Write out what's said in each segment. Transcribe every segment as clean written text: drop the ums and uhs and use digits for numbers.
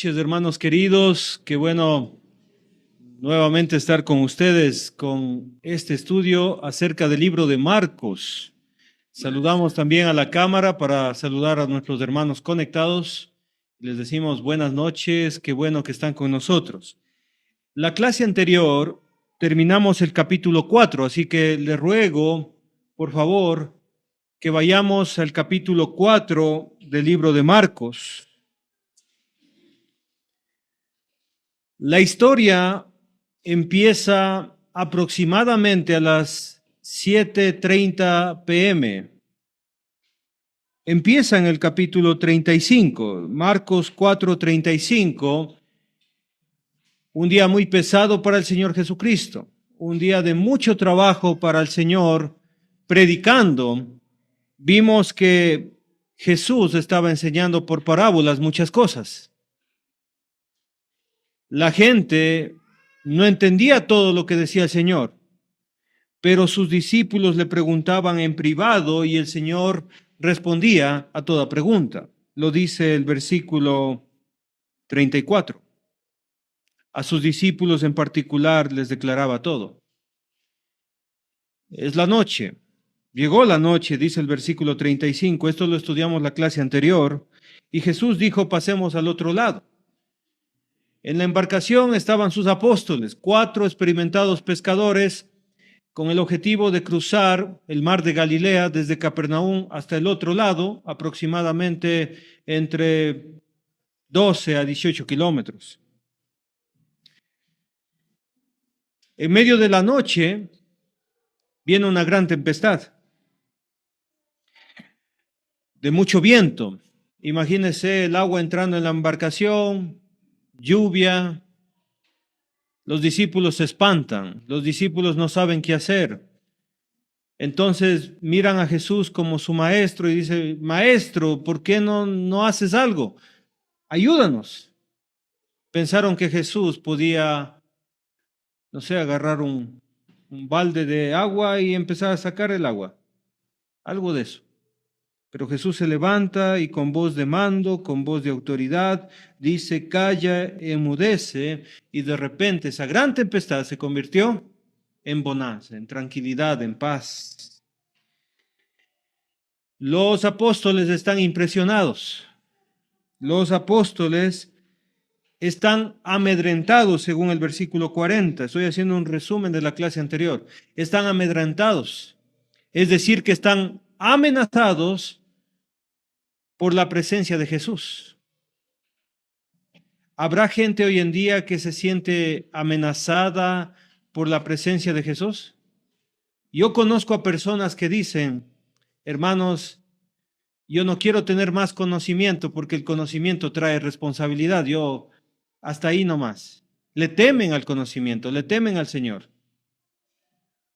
noches, hermanos queridos. Qué bueno nuevamente estar con ustedes con este estudio acerca del libro de Marcos. Saludamos también a la cámara para saludar a nuestros hermanos conectados. Les decimos buenas noches, qué bueno que están con nosotros. La clase anterior terminamos el capítulo 4, así que les ruego, por favor, que vayamos al capítulo 4 del libro de Marcos. La historia empieza aproximadamente a las 7:30 p.m. Empieza en el capítulo 35, Marcos 4:35, un día muy pesado para el Señor Jesucristo, un día de mucho trabajo para el Señor predicando. Vimos que Jesús estaba enseñando por parábolas muchas cosas. La gente no entendía todo lo que decía el Señor, pero sus discípulos le preguntaban en privado y el Señor respondía a toda pregunta. Lo dice el versículo 34. A sus discípulos en particular les declaraba todo. Es la noche. Llegó la noche, dice el versículo 35. Esto lo estudiamos la clase anterior. Y Jesús dijo, pasemos al otro lado. En la embarcación estaban sus apóstoles, 4 experimentados pescadores, con el objetivo de cruzar el mar de Galilea desde Capernaum hasta el otro lado, aproximadamente entre 12 a 18 kilómetros. En medio de la noche viene una gran tempestad, de mucho viento. Imagínense el agua entrando en la embarcación, lluvia. Los discípulos se espantan, los discípulos no saben qué hacer. Entonces miran a Jesús como su maestro y dicen, maestro, ¿por qué no haces algo? Ayúdanos. Pensaron que Jesús podía, no sé, agarrar un balde de agua y empezar a sacar el agua. Algo de eso. Pero Jesús se levanta y con voz de mando, con voz de autoridad, dice, calla, enmudece, y de repente esa gran tempestad se convirtió en bonanza, en tranquilidad, en paz. Los apóstoles están impresionados. Los apóstoles están amedrentados, según el versículo 40. Estoy haciendo un resumen de la clase anterior. Están amedrentados, es decir, que están amenazados por la presencia de Jesús. ¿Habrá gente hoy en día que se siente amenazada por la presencia de Jesús? Yo conozco a personas que dicen, hermanos, yo no quiero tener más conocimiento porque el conocimiento trae responsabilidad. Yo hasta ahí nomás. Le temen al conocimiento, le temen al Señor.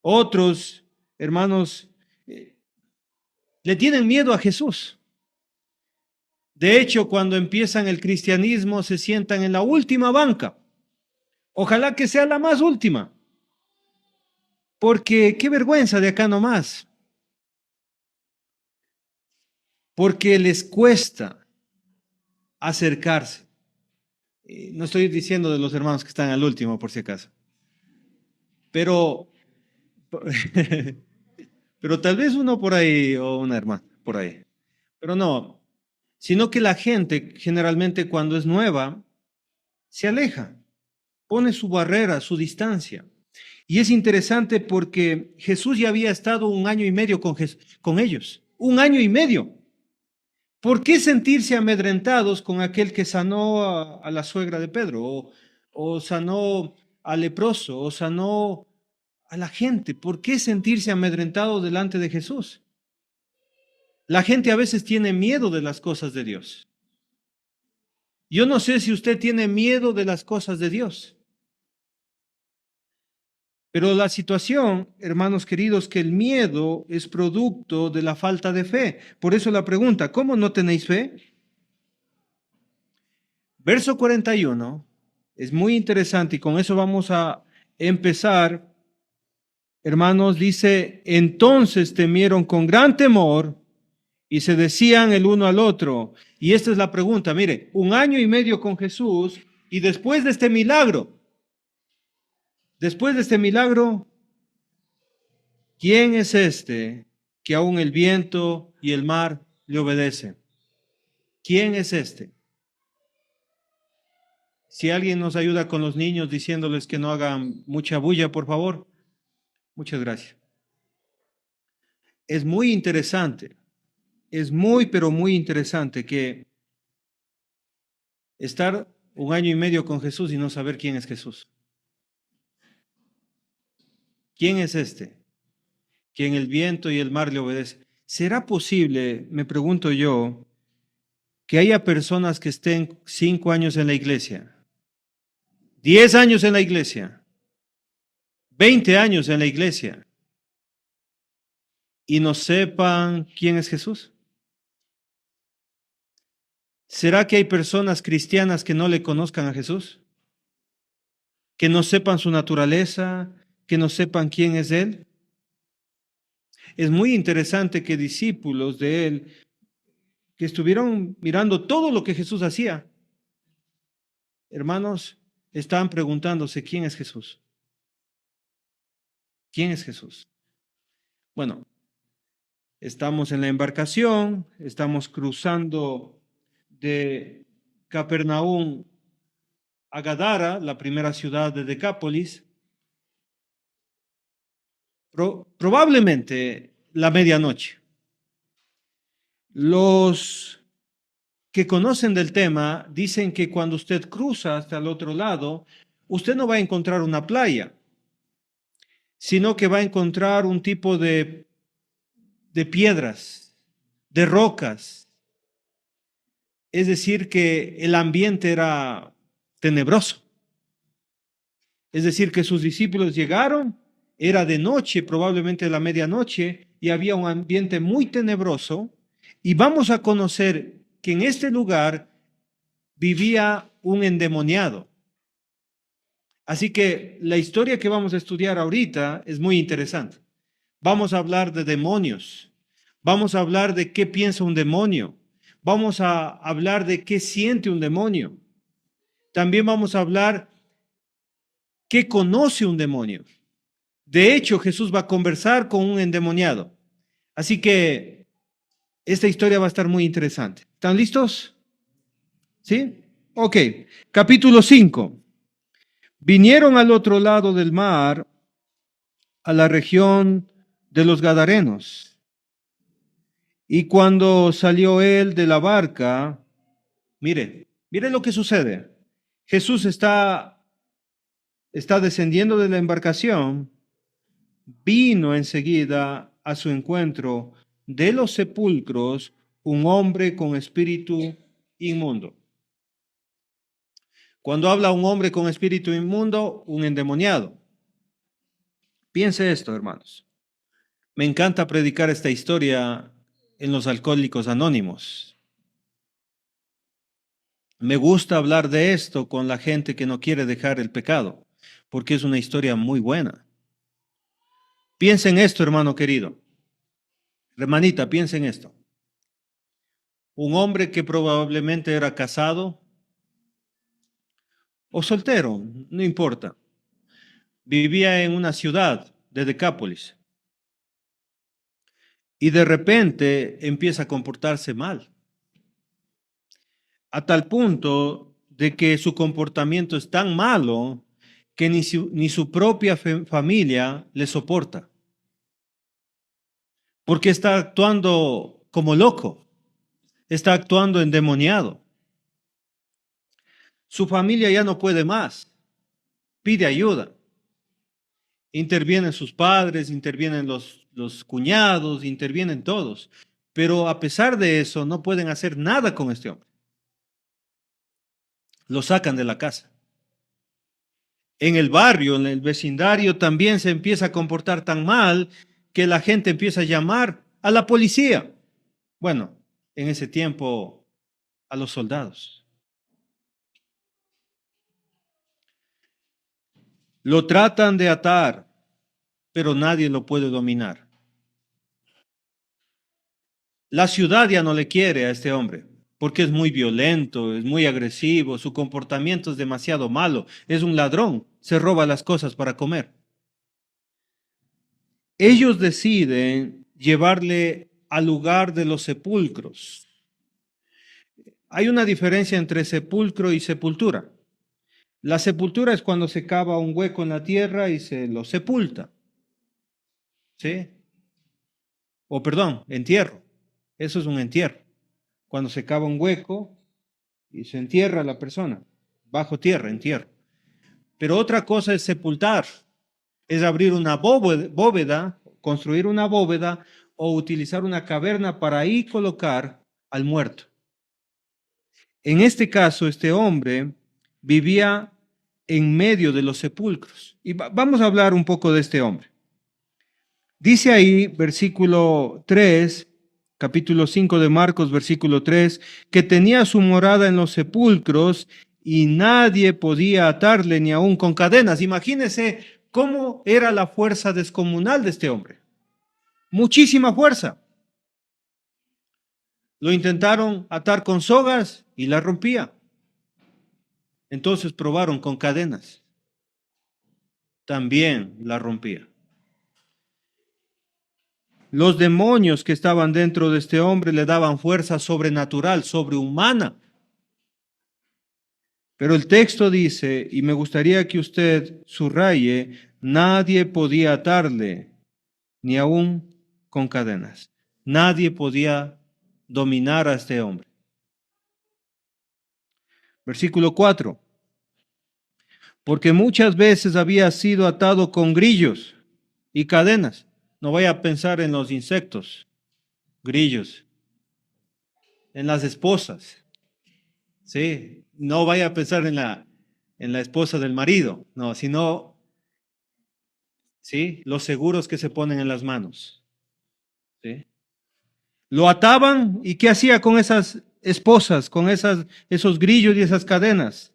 Otros, hermanos, le tienen miedo a Jesús. De hecho, cuando empiezan el cristianismo, se sientan en la última banca. Ojalá que sea la más última. Porque qué vergüenza de acá nomás. Porque les cuesta acercarse. No estoy diciendo de los hermanos que están al último, por si acaso. Pero tal vez uno por ahí o una hermana por ahí. Pero no. Sino que la gente generalmente cuando es nueva se aleja, pone su barrera, su distancia. Y es interesante porque Jesús ya había estado 1 año y medio con ellos, 1 año y medio. ¿Por qué sentirse amedrentados con aquel que sanó a la suegra de Pedro o sanó al leproso o sanó a la gente? ¿Por qué sentirse amedrentados delante de Jesús? La gente a veces tiene miedo de las cosas de Dios. Yo no sé si usted tiene miedo de las cosas de Dios. Pero la situación, hermanos queridos, que el miedo es producto de la falta de fe. Por eso la pregunta, ¿cómo no tenéis fe? Verso 41 es muy interesante y con eso vamos a empezar. Hermanos, dice, entonces temieron con gran temor y se decían el uno al otro. Y esta es la pregunta, mire, 1 año y medio con Jesús y después de este milagro, ¿quién es este que aún el viento y el mar le obedecen? ¿Quién es este? Si alguien nos ayuda con los niños diciéndoles que no hagan mucha bulla, por favor. Muchas gracias. Es muy interesante, pero muy interesante que estar 1 año y medio con Jesús y no saber quién es Jesús. ¿Quién es este? Quien el viento y el mar le obedecen. ¿Será posible, me pregunto yo, que haya personas que estén 5 años en la iglesia, 10 años en la iglesia, 20 años en la iglesia y no sepan quién es Jesús? ¿Será que hay personas cristianas que no le conozcan a Jesús? ¿Que no sepan su naturaleza? ¿Que no sepan quién es Él? Es muy interesante que discípulos de Él, que estuvieron mirando todo lo que Jesús hacía, hermanos, estaban preguntándose quién es Jesús. ¿Quién es Jesús? Bueno, estamos en la embarcación, estamos cruzando de Capernaum a Gadara, la primera ciudad de Decápolis, probablemente la medianoche. Los que conocen del tema dicen que cuando usted cruza hasta el otro lado, usted no va a encontrar una playa, sino que va a encontrar un tipo de piedras, de rocas. Es decir, que el ambiente era tenebroso. Es decir, que sus discípulos llegaron, era de noche, probablemente la medianoche, y había un ambiente muy tenebroso. Y vamos a conocer que en este lugar vivía un endemoniado. Así que la historia que vamos a estudiar ahorita es muy interesante. Vamos a hablar de demonios. Vamos a hablar de qué piensa un demonio. Vamos a hablar de qué siente un demonio. También vamos a hablar qué conoce un demonio. De hecho, Jesús va a conversar con un endemoniado. Así que esta historia va a estar muy interesante. ¿Están listos? ¿Sí? Ok. Capítulo 5. Vinieron al otro lado del mar, a la región de los Gadarenos. Y cuando salió él de la barca, mire lo que sucede. Jesús está descendiendo de la embarcación, vino enseguida a su encuentro de los sepulcros un hombre con espíritu inmundo. Cuando habla un hombre con espíritu inmundo, un endemoniado. Piense esto, hermanos. Me encanta predicar esta historia en los Alcohólicos Anónimos. Me gusta hablar de esto con la gente que no quiere dejar el pecado, porque es una historia muy buena. Piensa en esto, hermano querido. Hermanita, piensa en esto. Un hombre que probablemente era casado o soltero, no importa. Vivía en una ciudad de Decápolis y de repente empieza a comportarse mal, a tal punto de que su comportamiento es tan malo que ni su propia familia le soporta, porque está actuando como loco, está actuando endemoniado. Su familia ya no puede más, pide ayuda. Intervienen sus padres, intervienen los cuñados, intervienen todos, pero a pesar de eso no pueden hacer nada con este hombre. Lo sacan de la casa. En el barrio, en el vecindario, también se empieza a comportar tan mal que la gente empieza a llamar a la policía. Bueno, en ese tiempo a los soldados. Lo tratan de atar, pero nadie lo puede dominar. La ciudad ya no le quiere a este hombre, porque es muy violento, es muy agresivo, su comportamiento es demasiado malo, es un ladrón, se roba las cosas para comer. Ellos deciden llevarle al lugar de los sepulcros. Hay una diferencia entre sepulcro y sepultura. La sepultura es cuando se cava un hueco en la tierra y se lo sepulta. ¿Sí? O perdón, entierro. Eso es un entierro. Cuando se cava un hueco y se entierra a la persona. Bajo tierra, entierro. Pero otra cosa es sepultar. Es abrir una bóveda, construir una bóveda o utilizar una caverna para ahí colocar al muerto. En este caso, este hombre vivía en medio de los sepulcros. Y vamos a hablar un poco de este hombre. Dice ahí, versículo 3, capítulo 5 de Marcos, versículo 3, que tenía su morada en los sepulcros y nadie podía atarle ni aun con cadenas. Imagínense cómo era la fuerza descomunal de este hombre. Muchísima fuerza. Lo intentaron atar con sogas y la rompía. Entonces probaron con cadenas. También la rompía. Los demonios que estaban dentro de este hombre le daban fuerza sobrenatural, sobrehumana. Pero el texto dice, y me gustaría que usted subraye, nadie podía atarle, ni aún con cadenas. Nadie podía dominar a este hombre. Versículo 4. Porque muchas veces había sido atado con grillos y cadenas. No vaya a pensar en los insectos, grillos, en las esposas. Sí, no vaya a pensar en la esposa del marido, no, sino, sí, los seguros que se ponen en las manos. ¿Sí? Lo ataban y ¿qué hacía con esas esposas, con esos grillos y esas cadenas?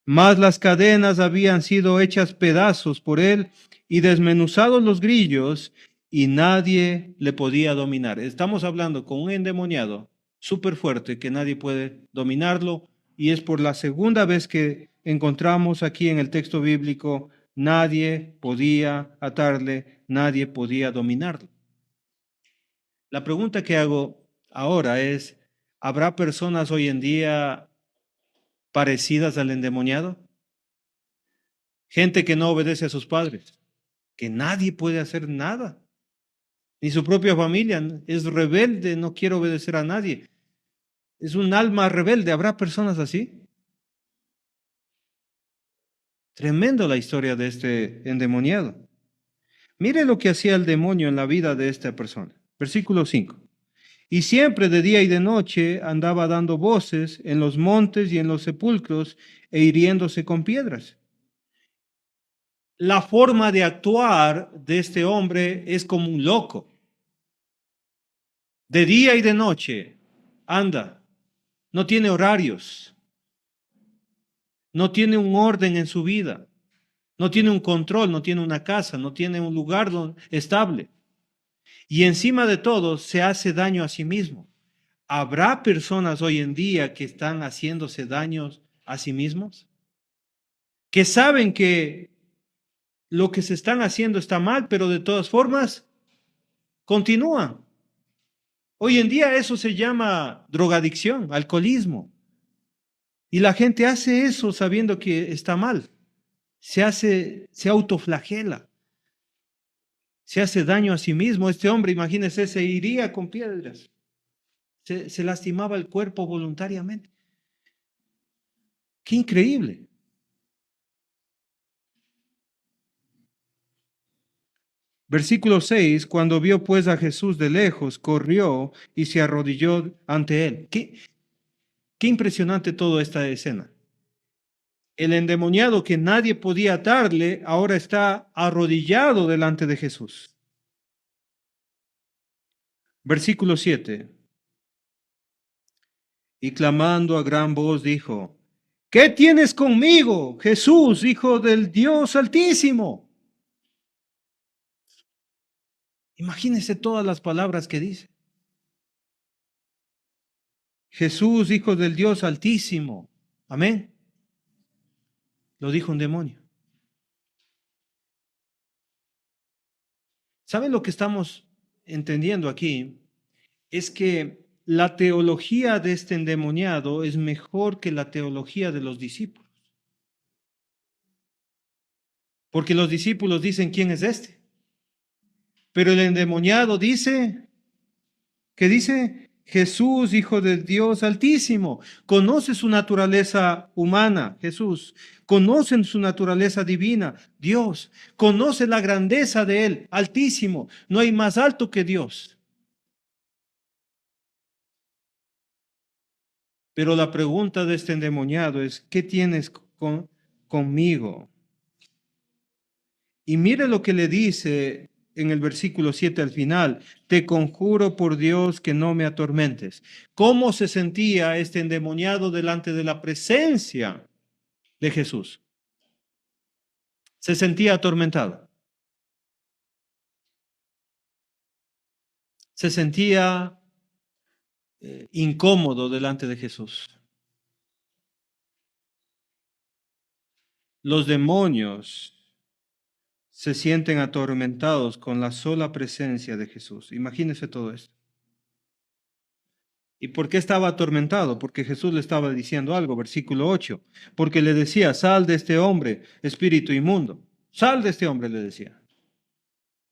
Mas las cadenas habían sido hechas pedazos por él y desmenuzados los grillos y nadie le podía dominar. Estamos hablando con un endemoniado súper fuerte que nadie puede dominarlo y es por la segunda vez que encontramos aquí en el texto bíblico, nadie podía atarle, nadie podía dominarlo. La pregunta que hago ahora es, ¿habrá personas hoy en día parecidas al endemoniado? Gente que no obedece a sus padres, que nadie puede hacer nada, ni su propia familia, es rebelde, no quiere obedecer a nadie. Es un alma rebelde, ¿habrá personas así? Tremendo la historia de este endemoniado. Mire lo que hacía el demonio en la vida de esta persona. Versículo 5. Y siempre de día y de noche andaba dando voces en los montes y en los sepulcros e hiriéndose con piedras. La forma de actuar de este hombre es como un loco. De día y de noche anda, no tiene horarios, no tiene un orden en su vida, no tiene un control, no tiene una casa, no tiene un lugar estable. Y encima de todo se hace daño a sí mismo. ¿Habrá personas hoy en día que están haciéndose daños a sí mismos? Que saben que lo que se están haciendo está mal, pero de todas formas continúan. Hoy en día eso se llama drogadicción, alcoholismo. Y la gente hace eso sabiendo que está mal. Se autoflagela. Se hace daño a sí mismo. Este hombre, imagínese, se iría con piedras. Se lastimaba el cuerpo voluntariamente. ¡Qué increíble! Versículo 6, cuando vio pues a Jesús de lejos, corrió y se arrodilló ante él. Qué impresionante toda esta escena. El endemoniado que nadie podía atarle ahora está arrodillado delante de Jesús. Versículo 7. Y clamando a gran voz dijo, ¿qué tienes conmigo, Jesús, Hijo del Dios Altísimo? Imagínese todas las palabras que dice. Jesús, Hijo del Dios Altísimo. Amén. Lo dijo un demonio. ¿Saben lo que estamos entendiendo aquí? Es que la teología de este endemoniado es mejor que la teología de los discípulos. Porque los discípulos dicen, ¿quién es este? Pero el endemoniado dice, ¿qué dice? Jesús, Hijo del Dios Altísimo. Conoce su naturaleza humana, Jesús. Conoce su naturaleza divina, Dios. Conoce la grandeza de Él, Altísimo. No hay más alto que Dios. Pero la pregunta de este endemoniado es, ¿qué tienes conmigo? Y mire lo que le dice en el versículo 7 al final, te conjuro por Dios que no me atormentes. ¿Cómo se sentía este endemoniado delante de la presencia de Jesús? Se sentía atormentado. Se sentía incómodo delante de Jesús. Los demonios se sienten atormentados con la sola presencia de Jesús. Imagínese todo esto. ¿Y por qué estaba atormentado? Porque Jesús le estaba diciendo algo, versículo 8. Porque le decía, sal de este hombre, espíritu inmundo. Sal de este hombre, le decía.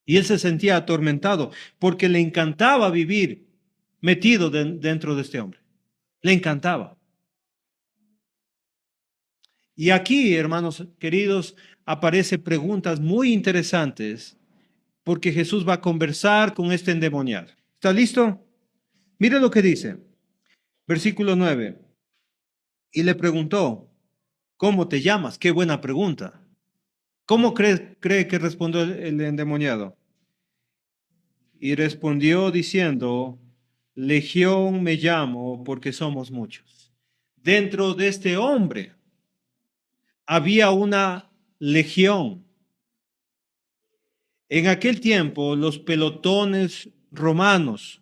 Y él se sentía atormentado porque le encantaba vivir metido dentro de este hombre. Le encantaba. Y aquí, hermanos queridos, aparecen preguntas muy interesantes porque Jesús va a conversar con este endemoniado. ¿Está listo? Mire lo que dice. Versículo 9. Y le preguntó, ¿cómo te llamas? Qué buena pregunta. ¿Cómo cree que respondió el endemoniado? Y respondió diciendo, Legión me llamo porque somos muchos. Dentro de este hombre había una legión. En aquel tiempo los pelotones romanos,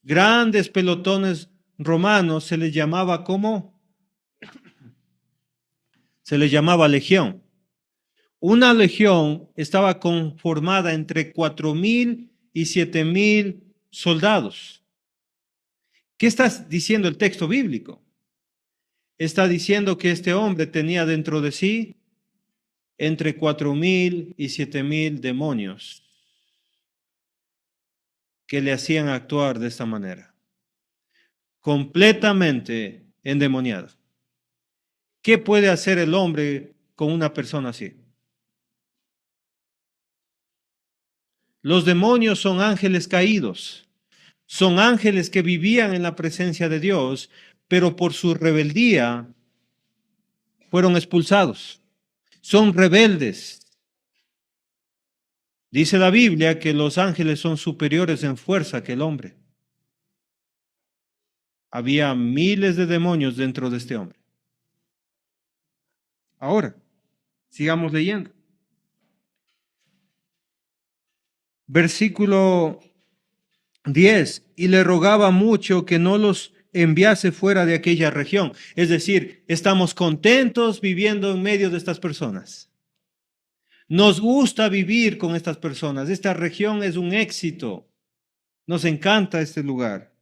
grandes pelotones romanos, se les llamaba ¿cómo? Se les llamaba legión. Una legión estaba conformada entre 4,000 y 7,000 soldados. ¿Qué está diciendo el texto bíblico? Está diciendo que este hombre tenía dentro de sí entre 4,000 y 7,000 demonios que le hacían actuar de esta manera, completamente endemoniado. ¿Qué puede hacer el hombre con una persona así? Los demonios son ángeles caídos, son ángeles que vivían en la presencia de Dios, pero por su rebeldía fueron expulsados. Son rebeldes. Dice la Biblia que los ángeles son superiores en fuerza que el hombre. Había miles de demonios dentro de este hombre. Ahora, sigamos leyendo. Versículo 10. Y le rogaba mucho que no los enviase fuera de aquella región. Es decir, estamos contentos viviendo en medio de estas personas. Nos gusta vivir con estas personas. Esta región es un éxito. Nos encanta este lugar.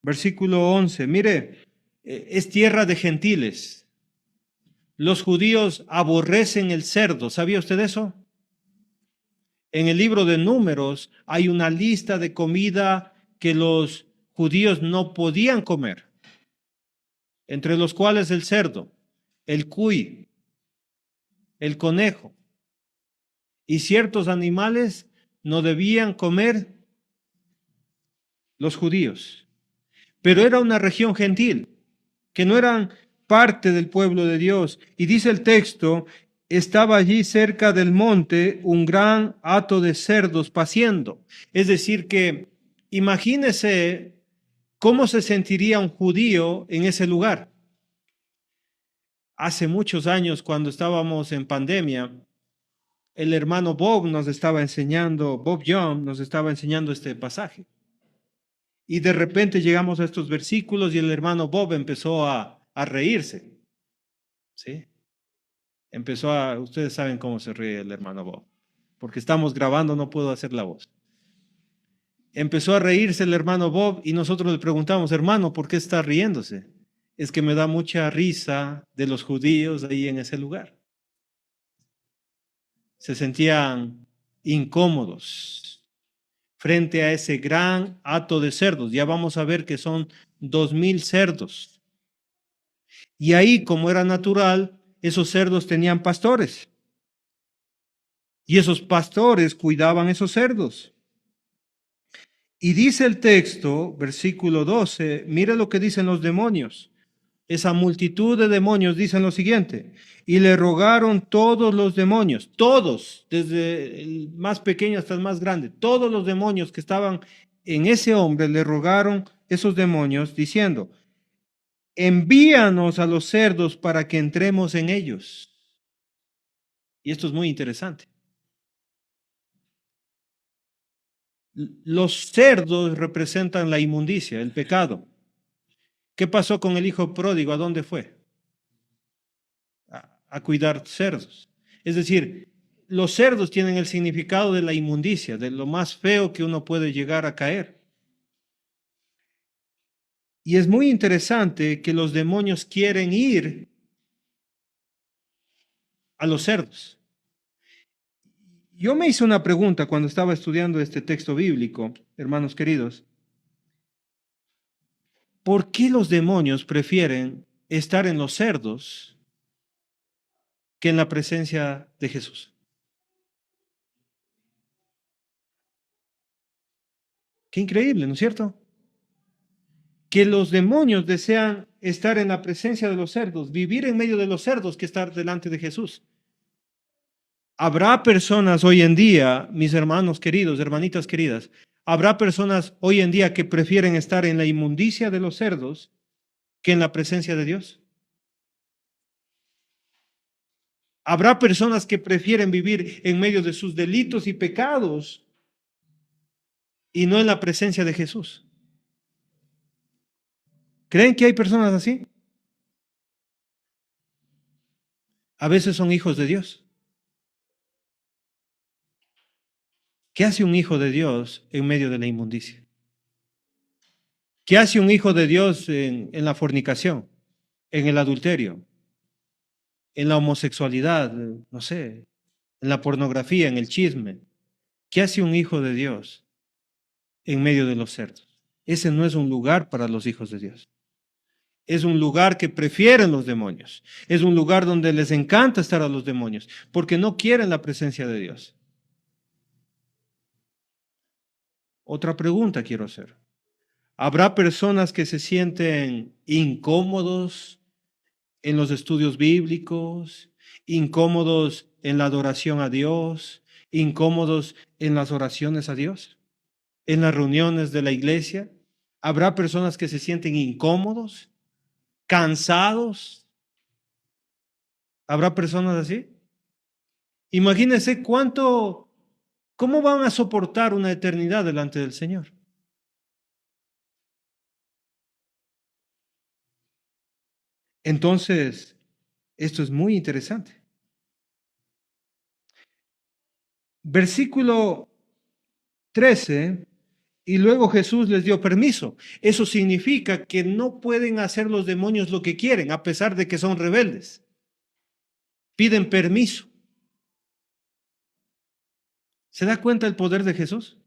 Versículo 11. Mire, es tierra de gentiles. Los judíos aborrecen el cerdo. ¿Sabía usted eso? En el libro de Números hay una lista de comida que los judíos no podían comer, entre los cuales el cerdo, el cuy, el conejo y ciertos animales no debían comer los judíos. Pero era una región gentil, que no eran parte del pueblo de Dios. Y dice el texto, estaba allí cerca del monte un gran hato de cerdos paciendo. Es decir que imagínese cómo se sentiría un judío en ese lugar. Hace muchos años, cuando estábamos en pandemia, el hermano Bob Young nos estaba enseñando este pasaje. Y de repente llegamos a estos versículos y el hermano Bob empezó a reírse. ¿Sí? Ustedes saben cómo se ríe el hermano Bob. Porque estamos grabando, no puedo hacer la voz. Empezó a reírse el hermano Bob y nosotros le preguntamos, hermano, ¿por qué está riéndose? Es que me da mucha risa de los judíos ahí en ese lugar. Se sentían incómodos frente a ese gran hato de cerdos. Ya vamos a ver que son 2000 cerdos. Y ahí, como era natural, esos cerdos tenían pastores. Y esos pastores cuidaban esos cerdos. Y dice el texto, versículo 12, mire lo que dicen los demonios. Esa multitud de demonios dicen lo siguiente: y le rogaron todos los demonios, todos, desde el más pequeño hasta el más grande, todos los demonios que estaban en ese hombre, le rogaron esos demonios diciendo, envíanos a los cerdos para que entremos en ellos. Y esto es muy interesante. Los cerdos representan la inmundicia, el pecado. ¿Qué pasó con el hijo pródigo? ¿A dónde fue? A cuidar cerdos. Es decir, los cerdos tienen el significado de la inmundicia, de lo más feo que uno puede llegar a caer. Y es muy interesante que los demonios quieren ir a los cerdos. Yo me hice una pregunta cuando estaba estudiando este texto bíblico, hermanos queridos. ¿Por qué los demonios prefieren estar en los cerdos que en la presencia de Jesús? Qué increíble, ¿no es cierto? Que los demonios desean estar en la presencia de los cerdos, vivir en medio de los cerdos que estar delante de Jesús. Habrá personas hoy en día, mis hermanos queridos, hermanitas queridas, habrá personas hoy en día que prefieren estar en la inmundicia de los cerdos que en la presencia de Dios. Habrá personas que prefieren vivir en medio de sus delitos y pecados y no en la presencia de Jesús. ¿Creen que hay personas así? A veces son hijos de Dios. ¿Qué hace un hijo de Dios en medio de la inmundicia? ¿Qué hace un hijo de Dios en la fornicación, en el adulterio, en la homosexualidad, no sé, en la pornografía, en el chisme? ¿Qué hace un hijo de Dios en medio de los cerdos? Ese no es un lugar para los hijos de Dios. Es un lugar que prefieren los demonios. Es un lugar donde les encanta estar a los demonios, porque no quieren la presencia de Dios. Otra pregunta quiero hacer. ¿Habrá personas que se sienten incómodos en los estudios bíblicos, incómodos en la adoración a Dios, incómodos en las oraciones a Dios, en las reuniones de la iglesia? ¿Habrá personas que se sienten incómodos, cansados? ¿Habrá personas así? Imagínense cómo van a soportar una eternidad delante del Señor. Entonces, esto es muy interesante. Versículo 13, y luego Jesús les dio permiso. Eso significa que no pueden hacer los demonios lo que quieren, a pesar de que son rebeldes. Piden permiso. ¿Se da cuenta el poder de Jesús?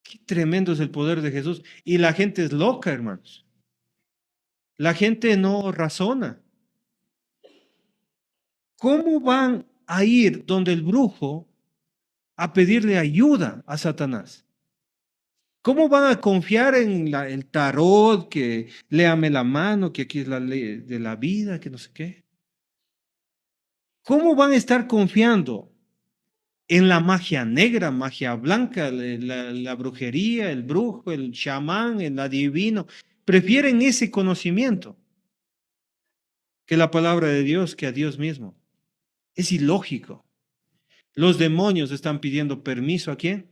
Qué tremendo es el poder de Jesús. Y la gente es loca, hermanos. La gente no razona. ¿Cómo van a ir donde el brujo a pedirle ayuda a Satanás? ¿Cómo van a confiar en el tarot, que léame la mano, que aquí es la ley de la vida, que no sé qué? ¿Cómo van a estar confiando en la magia negra, magia blanca, la brujería, el brujo, el chamán, el adivino? Prefieren ese conocimiento que la palabra de Dios, que a Dios mismo. Es ilógico. Los demonios están pidiendo permiso ¿a quién?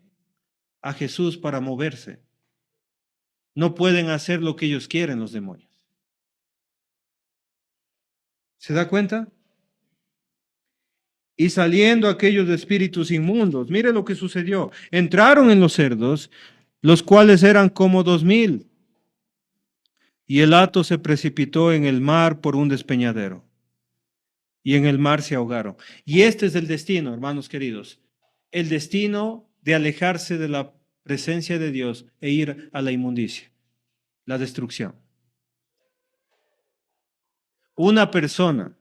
a Jesús para moverse. No pueden hacer lo que ellos quieren los demonios. ¿Se da cuenta? Y saliendo aquellos espíritus inmundos, mire lo que sucedió. Entraron en los cerdos, los cuales eran como 2000. Y el hato se precipitó en el mar por un despeñadero. Y en el mar se ahogaron. Y este es el destino, hermanos queridos. El destino de alejarse de la presencia de Dios e ir a la inmundicia, la destrucción. Una persona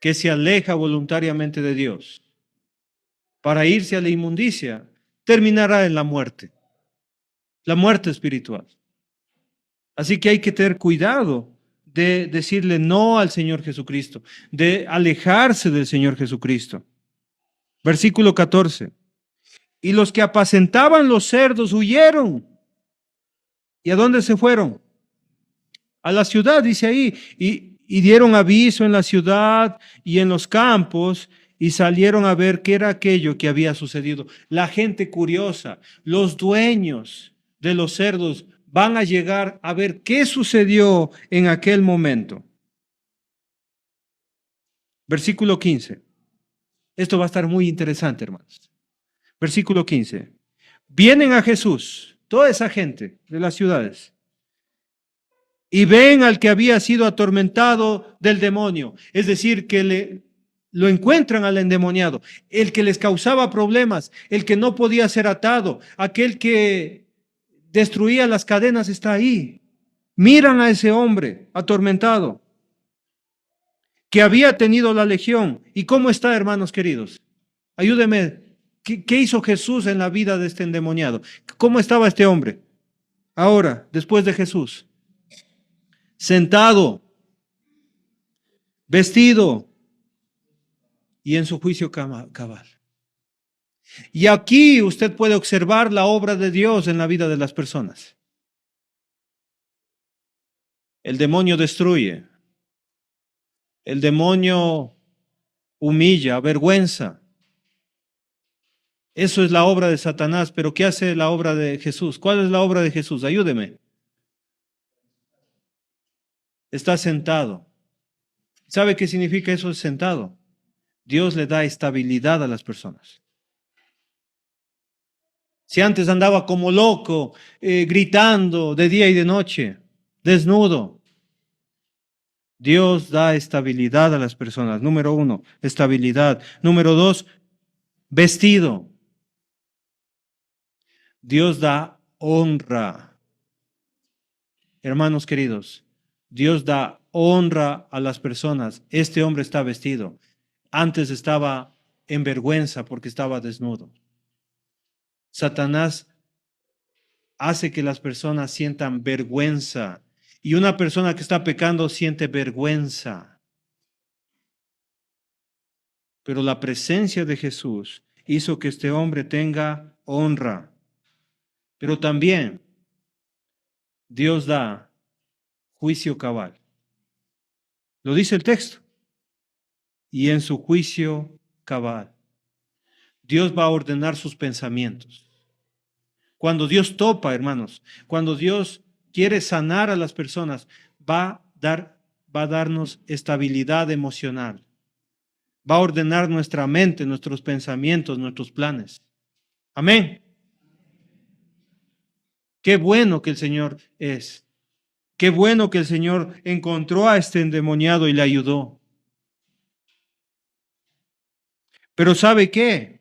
que se aleja voluntariamente de Dios para irse a la inmundicia, terminará en la muerte espiritual. Así que hay que tener cuidado de decirle no al Señor Jesucristo, de alejarse del Señor Jesucristo. Versículo 14. Y los que apacentaban los cerdos huyeron. ¿Y a dónde se fueron? A la ciudad, dice ahí, y dieron aviso en la ciudad y en los campos y salieron a ver qué era aquello que había sucedido. La gente curiosa, los dueños de los cerdos van a llegar a ver qué sucedió en aquel momento. Versículo 15. Esto va a estar muy interesante, hermanos. Versículo 15. Vienen a Jesús, toda esa gente de las ciudades, y ven al que había sido atormentado del demonio. Es decir, que lo encuentran al endemoniado, el que les causaba problemas, el que no podía ser atado, aquel que destruía las cadenas está ahí. Miran a ese hombre atormentado, que había tenido la legión. ¿Y cómo está, hermanos queridos? Ayúdeme. ¿Qué hizo Jesús en la vida de este endemoniado? ¿Cómo estaba este hombre? Ahora, después de Jesús. Sentado, vestido y en su juicio cabal. Y aquí usted puede observar la obra de Dios en la vida de las personas. El demonio destruye. El demonio humilla, avergüenza. Eso es la obra de Satanás, pero ¿qué hace la obra de Jesús? ¿Cuál es la obra de Jesús? Ayúdeme. Está sentado. ¿Sabe qué significa eso de sentado? Dios le da estabilidad a las personas. Si antes andaba como loco, gritando de día y de noche, desnudo, Dios da estabilidad a las personas. Número 1, estabilidad. Número 2, vestido. Dios da honra. Hermanos queridos, Dios da honra a las personas. Este hombre está vestido. Antes estaba en vergüenza porque estaba desnudo. Satanás hace que las personas sientan vergüenza. Y una persona que está pecando siente vergüenza. Pero la presencia de Jesús hizo que este hombre tenga honra. Pero también Dios da juicio cabal. Lo dice el texto. Y en su juicio cabal. Dios va a ordenar sus pensamientos. Cuando Dios topa, hermanos, cuando Dios quiere sanar a las personas, va a darnos estabilidad emocional. Va a ordenar nuestra mente, nuestros pensamientos, nuestros planes. Amén. Qué bueno que el Señor es. Qué bueno que el Señor encontró a este endemoniado y le ayudó. Pero ¿sabe qué?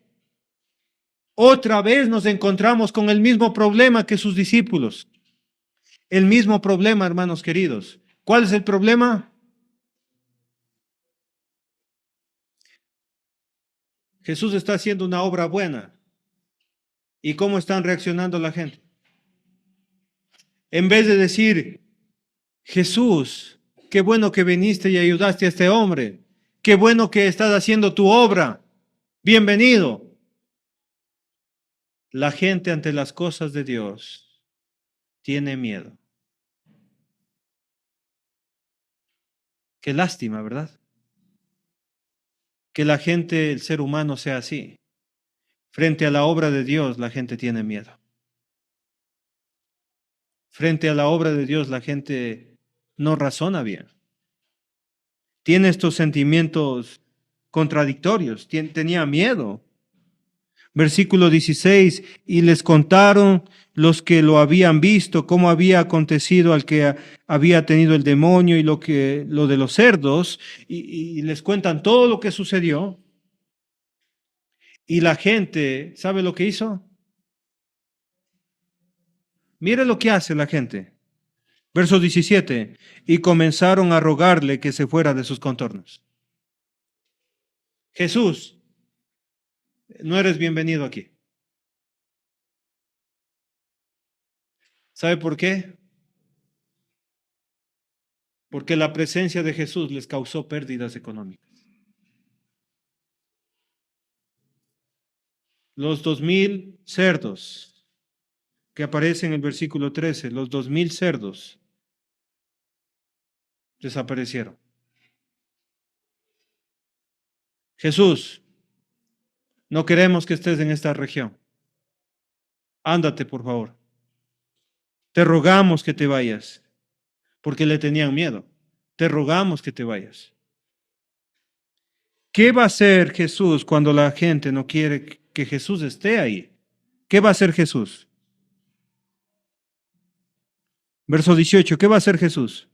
Otra vez nos encontramos con el mismo problema que sus discípulos. El mismo problema, hermanos queridos. ¿Cuál es el problema? Jesús está haciendo una obra buena. ¿Y cómo están reaccionando la gente? En vez de decir, Jesús, qué bueno que viniste y ayudaste a este hombre. Qué bueno que estás haciendo tu obra. Bienvenido. La gente ante las cosas de Dios tiene miedo. Qué lástima, ¿verdad? Que la gente, el ser humano sea así. Frente a la obra de Dios, la gente tiene miedo. Frente a la obra de Dios, la gente no razona bien. Tiene estos sentimientos contradictorios. Tenía miedo. Versículo 16, y les contaron los que lo habían visto, cómo había acontecido al que había tenido el demonio y lo de los cerdos, y les cuentan todo lo que sucedió. Y la gente, ¿sabe lo que hizo? Mire lo que hace la gente. Verso 17, y comenzaron a rogarle que se fuera de sus contornos. Jesús, no eres bienvenido aquí. ¿Sabe por qué? Porque la presencia de Jesús les causó pérdidas económicas. Los 2000 cerdos que aparecen en el versículo 13, los 2000 cerdos desaparecieron. Jesús, no queremos que estés en esta región. Ándate, por favor. Te rogamos que te vayas, porque le tenían miedo. Te rogamos que te vayas. ¿Qué va a hacer Jesús cuando la gente no quiere que Jesús esté ahí? ¿Qué va a hacer Jesús? Verso 18, ¿qué va a hacer Jesús?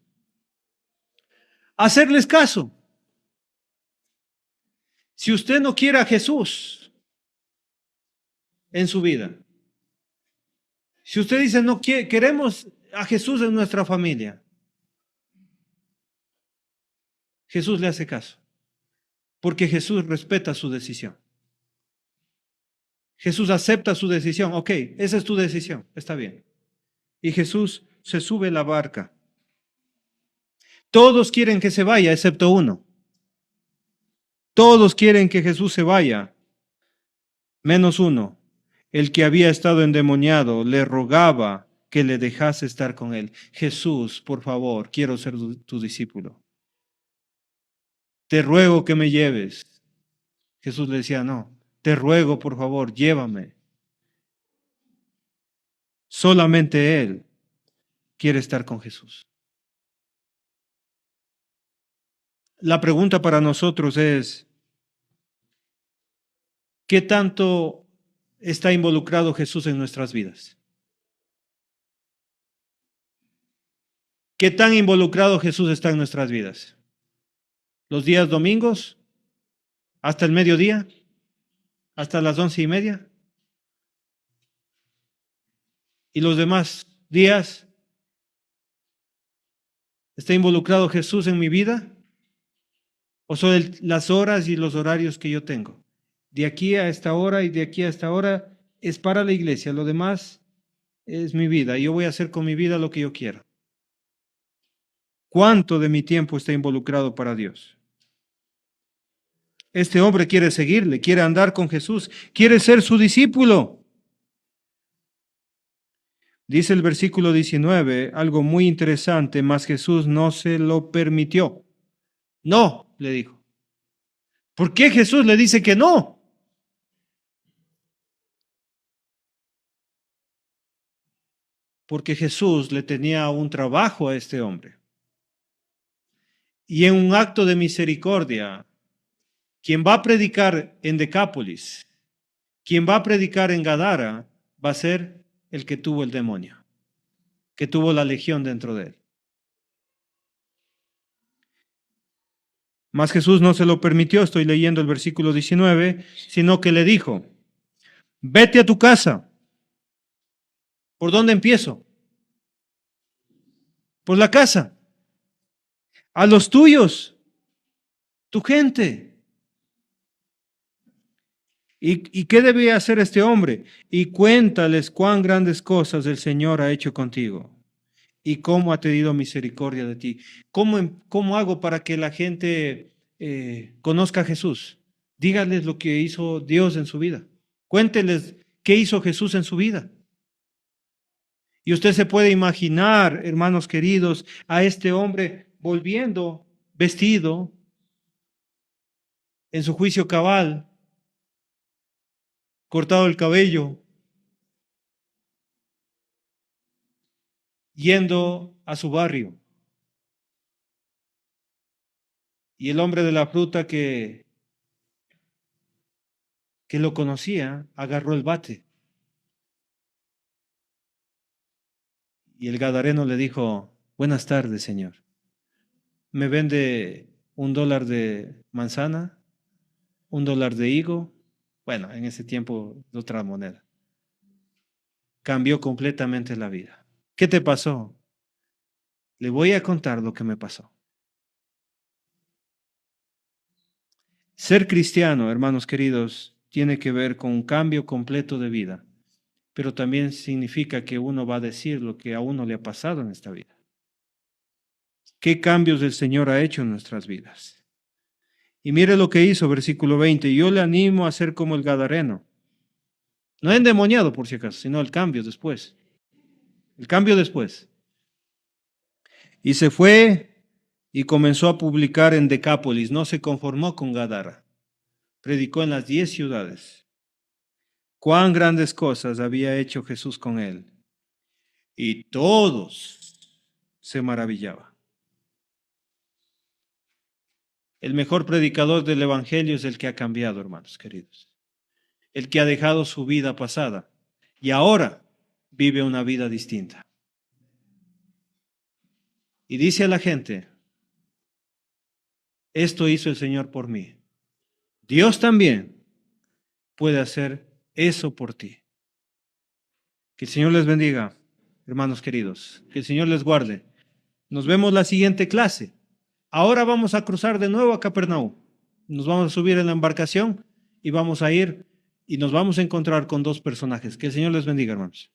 Hacerles caso. Si usted no quiere a Jesús en su vida, si usted dice no queremos a Jesús en nuestra familia, Jesús le hace caso, porque Jesús respeta su decisión. Jesús acepta su decisión. Ok, esa es tu decisión, está bien. Y Jesús se sube a la barca. Todos quieren que se vaya, excepto uno. Todos quieren que Jesús se vaya, menos uno. El que había estado endemoniado le rogaba que le dejase estar con él. Jesús, por favor, quiero ser tu discípulo. Te ruego que me lleves. Jesús le decía, no, te ruego, por favor, llévame. Solamente él quiere estar con Jesús. La pregunta para nosotros es, ¿qué tanto está involucrado Jesús en nuestras vidas? ¿Qué tan involucrado Jesús está en nuestras vidas? ¿Los días domingos? ¿Hasta el mediodía? ¿Hasta las 11:30? ¿Y los demás días? ¿Está involucrado Jesús en mi vida? ¿O son las horas y los horarios que yo tengo? De aquí a esta hora y de aquí a esta hora es para la iglesia, lo demás es mi vida. Yo voy a hacer con mi vida lo que yo quiera. ¿Cuánto de mi tiempo está involucrado para Dios? Este hombre quiere seguirle, quiere andar con Jesús, quiere ser su discípulo. Dice el versículo 19, algo muy interesante, mas Jesús no se lo permitió. No, le dijo. ¿Por qué Jesús le dice que no? Porque Jesús le tenía un trabajo a este hombre. Y en un acto de misericordia, quien va a predicar en Decápolis, quien va a predicar en Gadara, va a ser el que tuvo el demonio, que tuvo la legión dentro de él. Mas Jesús no se lo permitió, estoy leyendo el versículo 19, sino que le dijo, vete a tu casa. ¿Por dónde empiezo? Por la casa. A los tuyos, tu gente. ¿Y qué debe hacer este hombre? Y cuéntales cuán grandes cosas el Señor ha hecho contigo y cómo ha tenido misericordia de ti. ¿Cómo hago para que la gente conozca a Jesús? Díganles lo que hizo Dios en su vida. Cuénteles qué hizo Jesús en su vida. Y usted se puede imaginar, hermanos queridos, a este hombre volviendo vestido en su juicio cabal, cortado el cabello, yendo a su barrio. Y el hombre de la fruta que lo conocía, agarró el bate. Y el gadareno le dijo, buenas tardes, señor. ¿Me vende $1 de manzana? $1 de higo? Bueno, en ese tiempo de otra moneda. Cambió completamente la vida. ¿Qué te pasó? Le voy a contar lo que me pasó. Ser cristiano, hermanos queridos, tiene que ver con un cambio completo de vida, pero también significa que uno va a decir lo que a uno le ha pasado en esta vida. ¿Qué cambios el Señor ha hecho en nuestras vidas? Y mire lo que hizo, versículo 20. Yo le animo a ser como el gadareno. No endemoniado, por si acaso, sino el cambio después. El cambio después. Y se fue y comenzó a publicar en Decápolis. No se conformó con Gadara. Predicó en las 10 ciudades. Cuán grandes cosas había hecho Jesús con él. Y todos se maravillaban. El mejor predicador del Evangelio es el que ha cambiado, hermanos queridos. El que ha dejado su vida pasada y ahora vive una vida distinta. Y dice a la gente, esto hizo el Señor por mí. Dios también puede hacer eso por ti. Que el Señor les bendiga, hermanos queridos. Que el Señor les guarde. Nos vemos la siguiente clase. Ahora vamos a cruzar de nuevo a Capernaum. Nos vamos a subir en la embarcación y vamos a ir y nos vamos a encontrar con 2 personajes. Que el Señor les bendiga, hermanos.